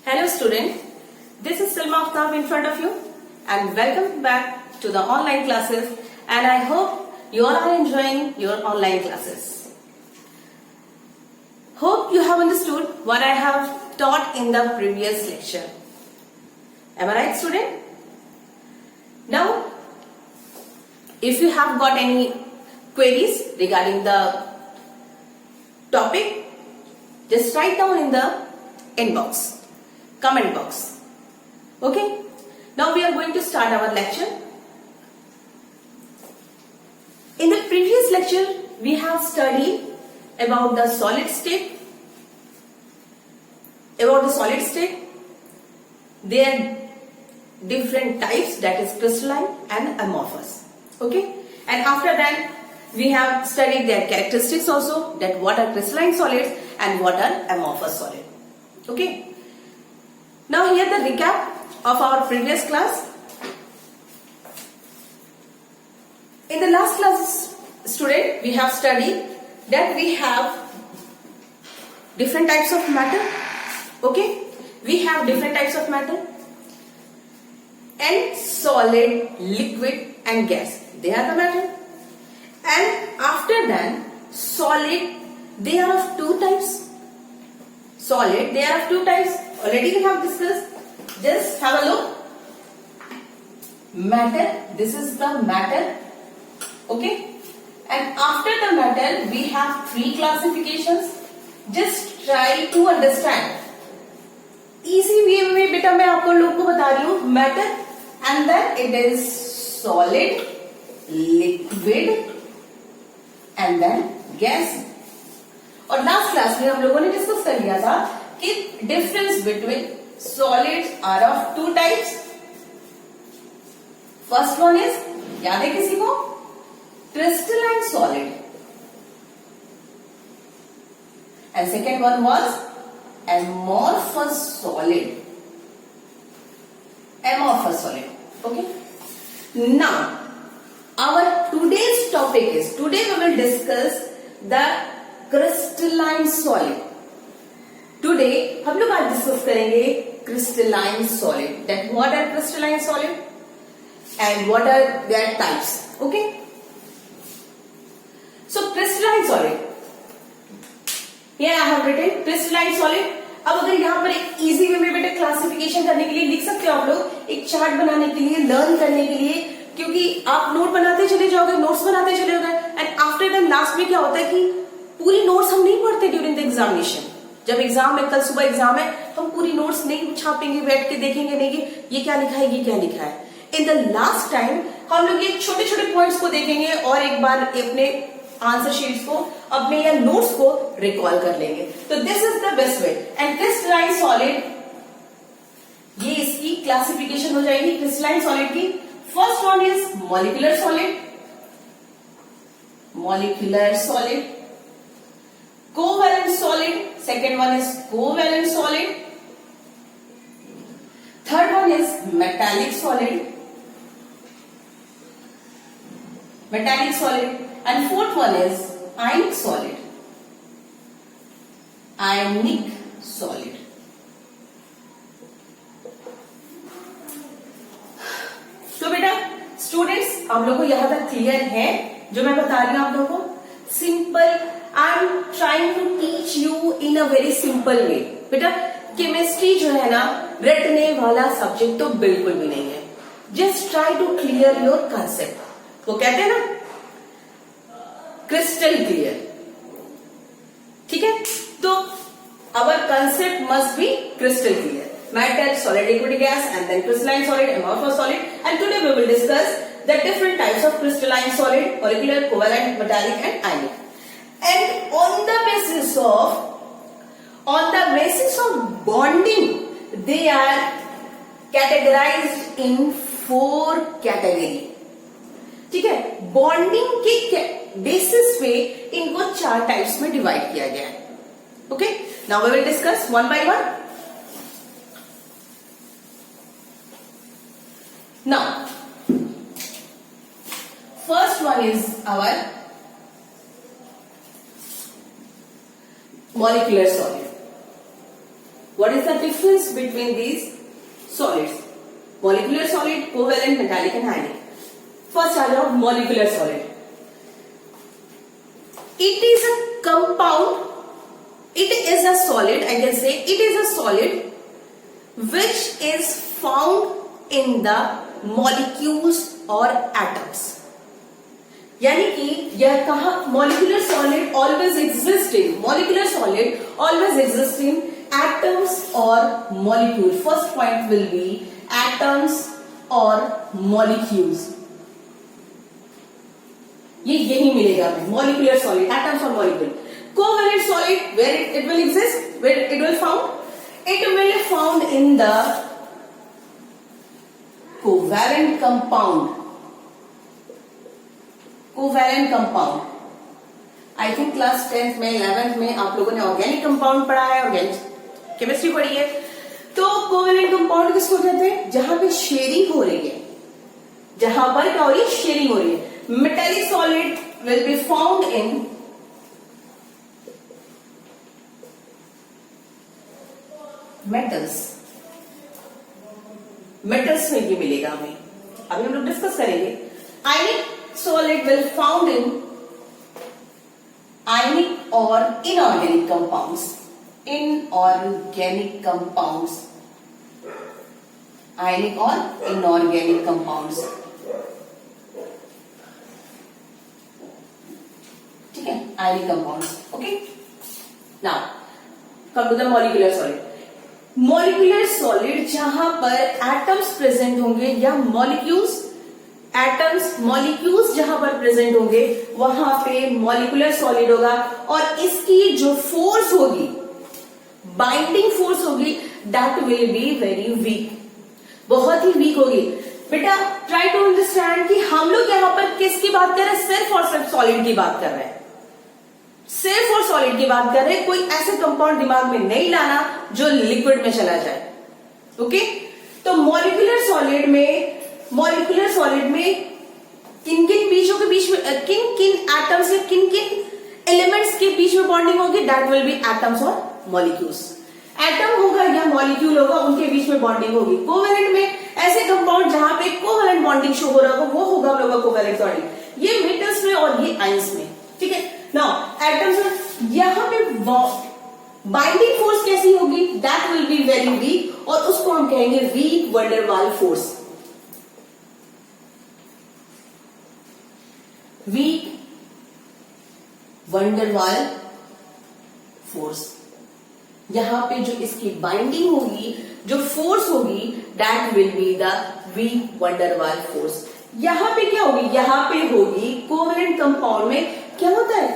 Hello student, this is Salma Aftab in front of you and welcome back to the online classes and I hope you all are enjoying your online classes. Hope you have understood what I have taught in the previous lecture. Am I right student? Now, if you have got any queries regarding the topic, just write down in the inbox, comment box. Okay? Now we are going to start our lecture. In the previous lecture, we have studied about the solid state. There are different types, that is crystalline and amorphous. Okay? And after that, we have studied their characteristics also, that what are crystalline solids and what are amorphous solids. Okay? Now here the recap of our previous class. In the last class, student, we have studied that we have different types of matter. Okay? We have different types of matter. And solid, liquid and gas. They are the matter. And after that, solid, they are of two types. Solid, they are of two types. Already we have discussed. Just have a look. Matter, this is the matter. Okay? And after the matter, we have three classifications. Just try to understand. Easy way में बेटा मैं आपको लोग को बता रही हूँ. Matter and then it is solid, liquid and then gas. और लास्ट क्लास में हम लोगों ने डिस्कस कर लिया था कि difference between solids are of two types. First one is, याद है किसी को, crystalline solid and second one was amorphous solid. Amorphous solid. Okay. Now, our today's topic is, today we will discuss the crystalline solid. Today हम लोग आज discuss करेंगे crystalline solid. That what are crystalline solid and what are their types. Okay. So crystalline solid. Here I have written crystalline solid. अब अगर यहाँ पर एक easy way में बेटा क्लासिफिकेशन करने के लिए लिख सकते हो आप लोग, एक चार्ट बनाने के लिए, लर्न करने के लिए, क्योंकि आप नोट बनाते चले जाओगे, नोट्स बनाते चले जाओगे एंड आफ्टर दैट लास्ट में क्या होता है कि पूरी नोट्स हम नहीं पढ़ते ड्यूरिंग द एग्जामिनेशन. जब एग्जाम है, कल सुबह एग्जाम है, हम पूरी नोट्स नहीं छापेंगे, बैठ के देखेंगे नहीं कि ये क्या लिखा है, ये क्या लिखा है. इन द लास्ट टाइम हम लोग ये छोटे छोटे पॉइंट्स को देखेंगे और एक बार अपने आंसर शीट्स को, अपने या नोट्स को रिकॉल कर लेंगे. तो this is the best way. And crystalline solid, ये इसकी क्लासिफिकेशन हो जाएगी क्रिस्टलाइन सॉलिड की. First one is molecular solid. Molecular solid. Covalent solid. Second one is covalent solid. Third one is metallic solid. Metallic solid. And fourth one is ionic solid. Ionic solid. तो बेटा students, आप लोगों को यहां तक clear है जो मैं बता रही हूं आप लोगों को? Simple. I am trying to teach you in a very simple way. बेटा केमिस्ट्री जो है ना, रटने वाला सब्जेक्ट तो बिल्कुल भी नहीं है. Just try to clear your concept. वो कहते हैं ना, क्रिस्टल क्लियर. ठीक है? तो our concept must be crystal clear. Matter, solid, liquid, gas, and then crystalline solid, amorphous solid. And today we will discuss the different types of crystalline solid: molecular, covalent, metallic, and ionic. And on the basis of bonding, they are categorized in 4 categories. ठीक है? Bonding के basis पे इनको 4 types में divide किया गया है. Okay, now we will discuss one by one. Now first one is our molecular solid. What is the difference between these solids? Molecular solid, covalent, metallic and ionic. First आ जाओ molecular solid. It is a compound. It is a solid. I can say it is a solid which is found in the molecules or atoms. यानी कि यह कहा molecular solid always exist in molecular solid always exist in atoms or molecules. First point will be atoms or molecules. ये यही मिलेगा हमें molecular solid, atoms or molecule. Covalent solid, where it will exist, where it will found, it will found in the covalent compound. Covalent compound. I think class 10th में 11th में आप लोगों ने organic compound पढ़ा है, organic chemistry पढ़ी है. तो कोवैलेंट कंपाउंड किसको कहते हैं? जहां पे शेयरिंग हो रही है, जहां पर क्या हो रही है? शेयरिंग हो रही है. Metallic solid will be found in metals. Metals में ये मिलेगा हमें, अभी हम लोग डिस्कस करेंगे. आयनिक solid will found in ionic or inorganic compounds. Inorganic compounds. Ionic or inorganic compounds. ठीक है, ionic compounds. Okay. Now come to the molecular solid. Molecular solid जहां पर atoms present होंगे या molecules एटम्स मॉलिक्यूल्स जहां पर present होंगे वहां पे मॉलिकुलर सॉलिड होगा. और इसकी जो फोर्स होगी, बाइंडिंग फोर्स होगी, that will be very week, बहुत ही वीक होगी. बेटा ट्राई टू अंडरस्टैंड कि हम लोग यहां पर किसकी बात कर रहे हैं? सिर्फ और सिर्फ सॉलिड की बात कर रहे हैं, सिर्फ और सॉलिड की बात कर रहे हैं. कोई ऐसे कंपाउंड दिमाग में नहीं लाना जो लिक्विड में चला जाए. ओके, तो मॉलिकुलर सॉलिड में किन किन बीजों के बीच में, किन किन एटम्स या किन किन एलिमेंट्स के बीच में बॉन्डिंग होगी? दैट विल बी एटम्स और मॉलिक्यूल्स. एटम होगा या मॉलिक्यूल होगा, उनके बीच में बॉन्डिंग होगी. कोवैलेंट में ऐसे कंपाउंड जहां पे कोवैलेंट बॉन्डिंग शो हो रहा होगा वो होगा हम लोग का कोवैलेंट बॉन्डिंग. ये मेटल्स में और ये आयंस में. ठीक है. नाउ एटम्स में यहां पे बाइंडिंग फोर्स कैसी होगी? That will be very weak, और उसको हम कहेंगे weak van der Waals force. Weak van der Waals force. यहां पे जो इसकी बाइंडिंग होगी, जो फोर्स होगी, that will be the weak van der Waals force. यहां पे क्या होगी? यहां पे होगी कोवैलेंट कंपाउंड में क्या होता है?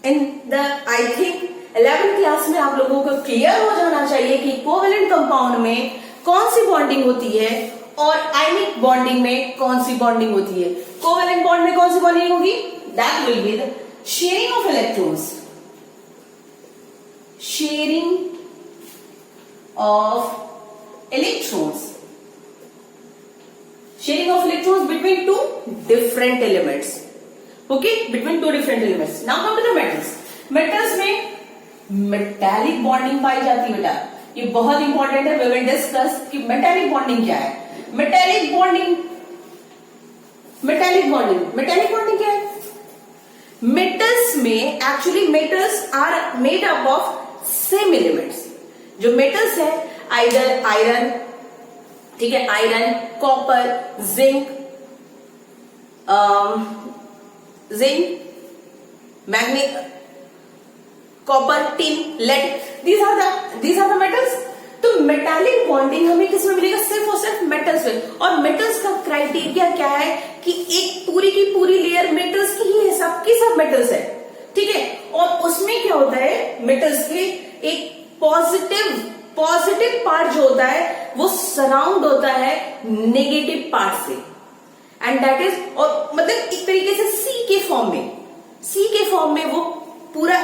In the I think 11th class में आप लोगों को क्लियर हो जाना चाहिए कि कोवैलेंट कंपाउंड में कौन सी बॉन्डिंग होती है और आयनिक बॉन्डिंग में कौन सी बॉन्डिंग होती है. कोवैलेंट बॉन्ड में कौन सी बॉन्डिंग होगी? That will be the sharing of electrons. Sharing of electrons. Sharing of electrons between two different elements. Okay, between two different elements. Now come to the metals. Metals में metallic bonding पाई जाती है. बेटा ये बहुत important है. We will discuss कि metallic bonding क्या है. मेटालिक बॉन्डिंग क्या है? मेटल्स में actually metals are made up of same elements. जो मेटल्स है आइदर आयरन, ठीक है, iron, copper, zinc, manganese, copper, tin, lead, these are the metals. तो मेटालिक बॉन्डिंग हमें किसमें मिलेगा? सिर्फ और सिर्फ मेटल्स में. और मेटल्स का क्राइटेरिया क्या है कि एक पूरी की पूरी लेयर मेटल्स की ही है, सबकी सब मेटल्स है. ठीक है. और उसमें क्या होता है? मेटल्स के एक पॉजिटिव पार्ट जो होता है वो सराउंड होता है नेगेटिव पार्ट से. एंड दैट इज, और मतलब एक तरीके से सी के फॉर्म में वो पूरा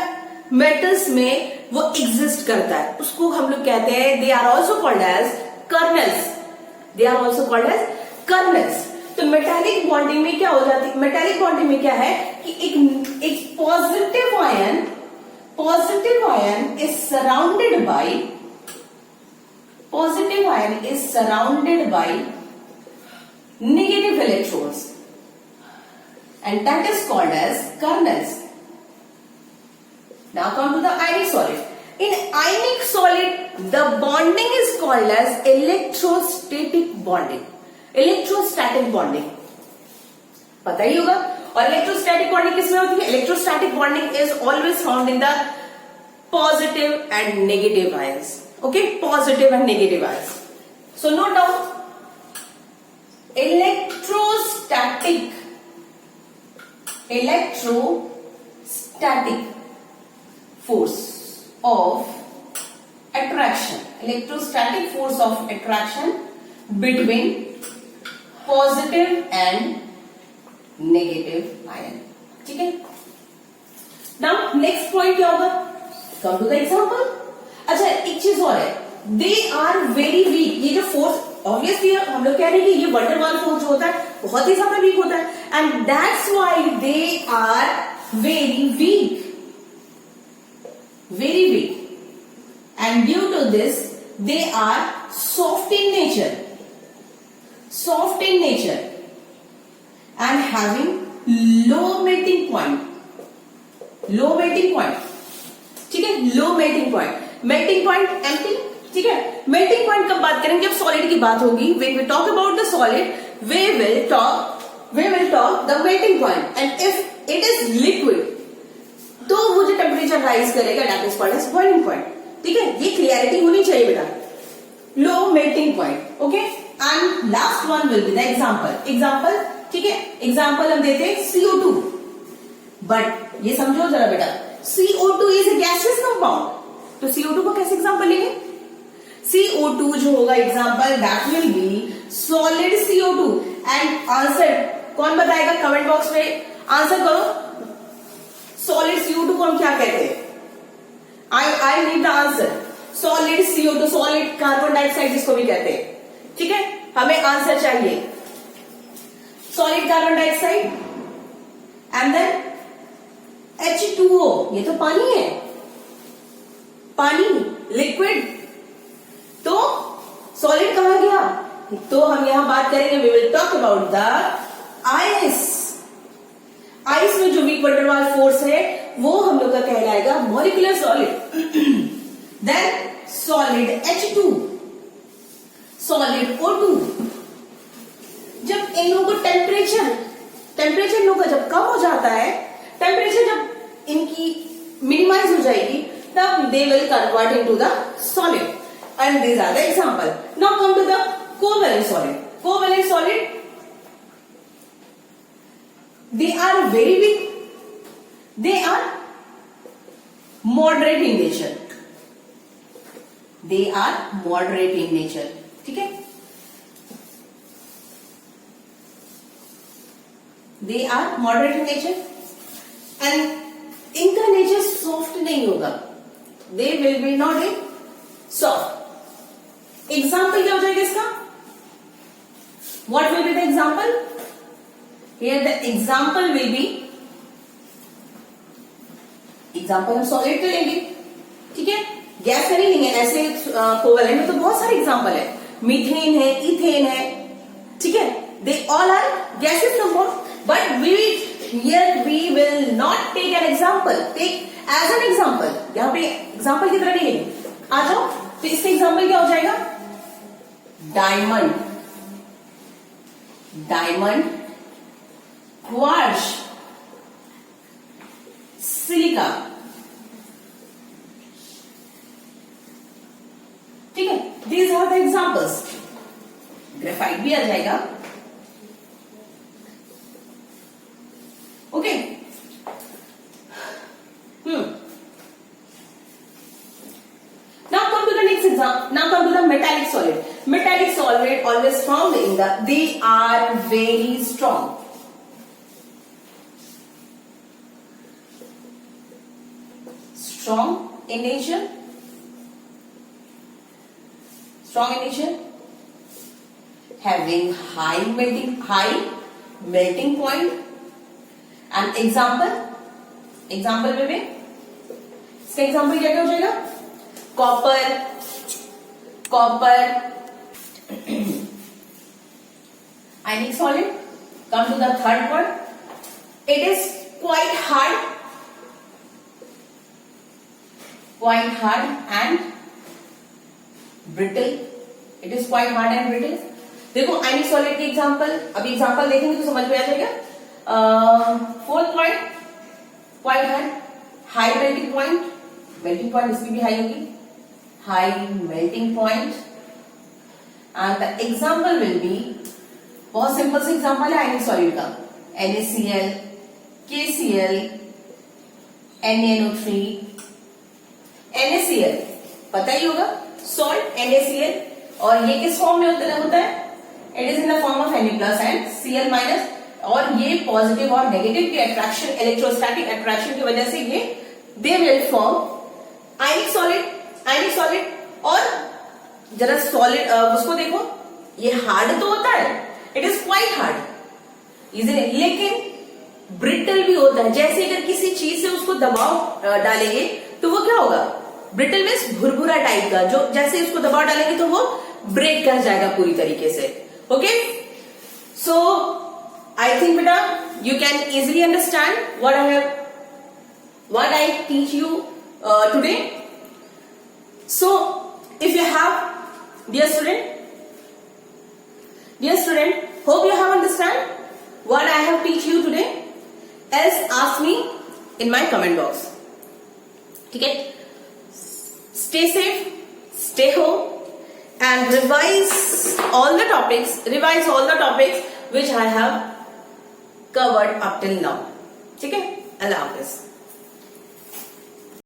मेटल्स में वो एग्जिस्ट करता है. उसको हम लोग कहते हैं they are also called as kernels. तो मेटालिक बॉन्डिंग में क्या हो जाती है? मेटालिक बॉन्डिंग में क्या है कि एक positive ion is surrounded by ion is surrounded by negative electrons and that is called as kernels. Now come to the ionic solid. In ionic solid, the bonding is called as electrostatic bonding. Electrostatic bonding पता ही होगा. और electrostatic bonding किसमें होती है? Electrostatic bonding is always found in the positive and negative ions. Okay, positive and negative ions. So note down electrostatic force of attraction. Electrostatic force of attraction between positive and negative ion. ठीक है. Now next point क्या होगा? Come to the example. अच्छा एक चीज और है, they are very weak. ये जो फोर्स ऑब्वियसली हम लोग कह रहे हैं कि ये वंडर वॉल फोर्स जो होता है बहुत ही ज्यादा वीक होता है and that's why they are very weak and due to this they are soft in nature and having low melting point. ठीक है, लो मेल्टिंग पॉइंट एम्प्टी. ठीक है, मेल्टिंग पॉइंट कब बात करेंगे? जब सॉलिड की बात होगी. when we talk about the solid we will talk the melting point and if it is liquid तो वो जो टेम्परेचर राइज करेगा that is called as boiling point. ठीक है, ये क्लियरिटी होनी चाहिए बेटा. लो melting point. Okay, and last one will be the example. ठीक है, एग्जांपल हम देते हैं CO2. बट ये समझो जरा बेटा, CO2 is a gaseous compound. तो CO2 को कैसे एग्जांपल लेंगे? CO2 जो होगा example that will be solid CO2 and answer कौन बताएगा? कमेंट बॉक्स में आंसर करो. सॉलिड CO2 को हम क्या कहते हैं? I need the answer. Solid CO2, solid carbon dioxide जिसको भी कहते हैं. ठीक है, हमें आंसर चाहिए. Solid carbon dioxide and then H2O. ये तो पानी है, पानी लिक्विड. तो सॉलिड कहा गया? तो हम यहां बात करेंगे, we will talk about the ice. Ice में जो वीक वंडर वॉल फोर्स है वो हम लोग का कहलाएगा molecular solid. Then solid H2, solid O2. जब इन लोगों को टेम्परेचर इन लोगों का जब कम हो जाता है, टेम्परेचर जब इनकी मिनिमाइज हो जाएगी, तब they will convert into the solid. And these are the example. Now come to the covalent solid. Covalent solid, they are very weak. They are moderate in nature. ठीक है, they are moderate in nature and इनका nature soft नहीं होगा. They will be not a soft. Example क्या हो जाएगा इसका? What will be the example? Here the example will be, example हम सॉलिड का लेंगे. ठीक है, गैस का नहीं लेंगे. ऐसे कोवेलेंट में तो बहुत सारे एग्जाम्पल है. मीथेन है, इथेन है. ठीक है, they all are gases compound. But we will not take an example. Take as an example. यहाँ पे एग्जाम्पल की तरह नहीं लेंगे. आ जाओ. तो इसका एग्जाम्पल क्या हो जाएगा? Diamond, quartz, silica. ठीक है, these are the examples. Graphite भी आ जाएगा. Okay. Now come to the next example. Now come to the metallic solid. Metallic solid always found in the, they are very strong. Strong in nature. Having high melting point. And example में भी इसका example क्या हो जाएगा? Copper, ionic solid. Come to the third one. It is quite hard and brittle. It is quite hard and brittle. देखो ionic solid के example, अभी example देखेंगे तो समझ में आ जाएगा. Fourth point, quite hard, high melting point. Melting point इसकी भी हाई होगी, high melting point. And the example will be, बहुत सिंपल से एग्जांपल है आयनिक सॉलिड का. NaCl, KCl, NaNO3, NaCl पता ही होगा, सॉल्ट NaCl. और ये किस फॉर्म में होता है? It is in the form of Na plus and Cl minus. और ये पॉजिटिव और नेगेटिव की अट्रैक्शन, इलेक्ट्रोस्टैटिक अट्रैक्शन की वजह से ये they will form ionic solid. और जरा सॉलिड उसको देखो, ये हार्ड तो होता है, it is quite hard, easily, लेकिन ब्रिटल भी होता है. जैसे अगर किसी चीज से उसको दबाव डालेंगे तो वो क्या होगा? ब्रिटल मीन्स भुरभुरा टाइप का, जो जैसे उसको दबाव डालेंगे तो वो ब्रेक कर जाएगा पूरी तरीके से. ओके, सो आई थिंक बेटा you can easily understand what I teach you today. So if you have, dear student, hope you have understand what I have teach you today. Else ask me in my comment box. ठीक है, stay safe, stay home and revise all the topics which I have covered up till now. ठीक है, अल्लाह हाफिज.